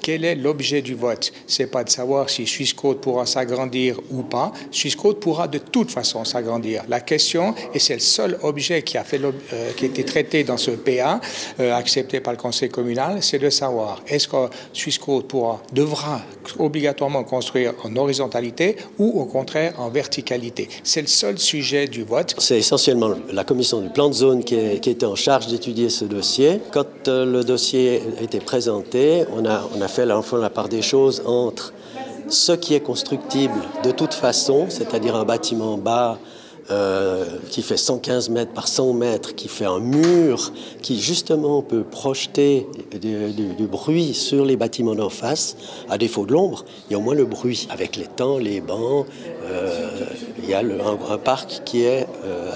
Quel est l'objet du vote? Ce n'est pas de savoir si Swissquote pourra s'agrandir ou pas. Swissquote pourra de toute façon s'agrandir. La question, et c'est le seul objet qui a été traité dans ce PA, accepté par le Conseil communal, c'est de savoir est-ce que Swissquote devra obligatoirement construire en horizontalité ou au contraire en verticalité. C'est le seul sujet du vote. C'est essentiellement la commission du plan de zone qui était en charge d'étudier ce dossier. Quand le dossier a été présenté, on a fait l'enfant la part des choses entre ce qui est constructible de toute façon, c'est-à-dire un bâtiment bas qui fait 115 mètres par 100 mètres, qui fait un mur, qui justement peut projeter du bruit sur les bâtiments d'en face, à défaut de l'ombre, il y a au moins le bruit. Avec les temps, les bancs, il y a un parc qui est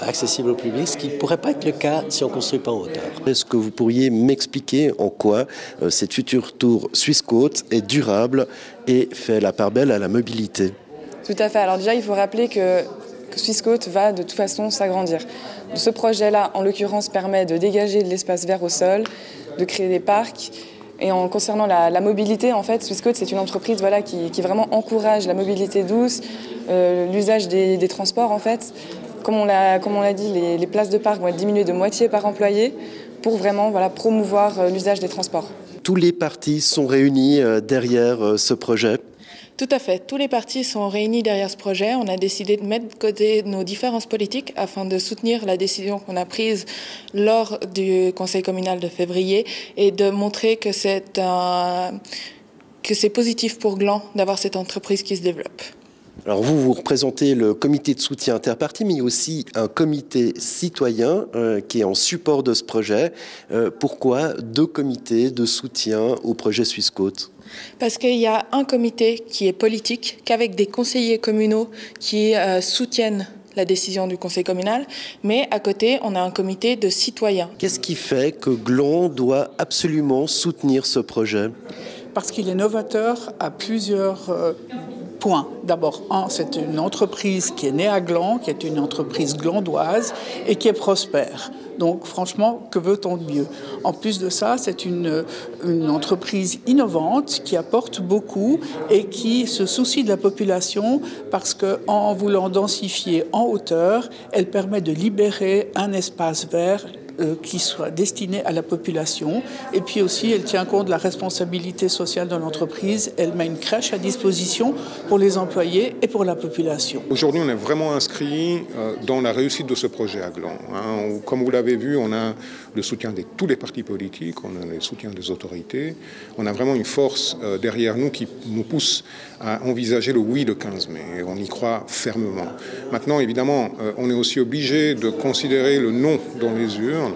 accessible au public, ce qui ne pourrait pas être le cas si on ne construit pas en hauteur. Est-ce que vous pourriez m'expliquer en quoi cette future tour Swissquote est durable et fait la part belle à la mobilité? Tout à fait. Alors déjà, il faut rappeler que Swissquote va de toute façon s'agrandir. Ce projet-là, en l'occurrence, permet de dégager de l'espace vert au sol, de créer des parcs. Et en concernant la mobilité, en fait, Swissquote, c'est une entreprise qui vraiment encourage la mobilité douce, l'usage des transports, en fait. Comme on l'a dit, les places de parc vont être diminuées de moitié par employé pour vraiment promouvoir l'usage des transports. Tous les partis sont réunis derrière ce projet. Tout à fait. Tous les partis sont réunis derrière ce projet. On a décidé de mettre de côté nos différences politiques afin de soutenir la décision qu'on a prise lors du Conseil communal de février et de montrer que c'est positif pour Gland d'avoir cette entreprise qui se développe. Alors vous représentez le comité de soutien interparti, mais aussi un comité citoyen qui est en support de ce projet. Pourquoi 2 comités de soutien au projet Swissquote? Parce qu'il y a un comité qui est politique, qu'avec des conseillers communaux qui soutiennent la décision du conseil communal, mais à côté, on a un comité de citoyens. Qu'est-ce qui fait que Gland doit absolument soutenir ce projet? Parce qu'il est novateur à plusieurs points. D'abord, c'est une entreprise qui est née à Gland, qui est une entreprise glandoise et qui est prospère. Donc franchement, que veut-on de mieux? En plus de ça, c'est une entreprise innovante qui apporte beaucoup et qui se soucie de la population parce qu'en voulant densifier en hauteur, elle permet de libérer un espace vert qui soit destiné à la population. Et puis aussi, elle tient compte de la responsabilité sociale de l'entreprise. Elle met une crèche à disposition pour les employés et pour la population. Aujourd'hui, on est vraiment inscrit dans la réussite de ce projet à Gland. Comme vous l'avez vu, on a le soutien de tous les partis politiques, on a le soutien des autorités. On a vraiment une force derrière nous qui nous pousse à envisager le oui le 15 mai. Et on y croit fermement. Maintenant, évidemment, on est aussi obligé de considérer le non dans les urnes.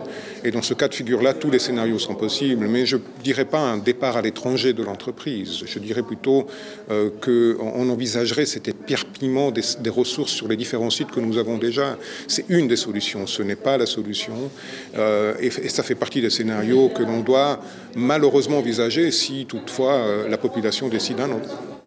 Et dans ce cas de figure-là, tous les scénarios sont possibles. Mais je ne dirais pas un départ à l'étranger de l'entreprise. Je dirais plutôt qu'on envisagerait cet éparpillement des ressources sur les différents sites que nous avons déjà. C'est une des solutions, ce n'est pas la solution. Et ça fait partie des scénarios que l'on doit malheureusement envisager si toutefois la population décide un non.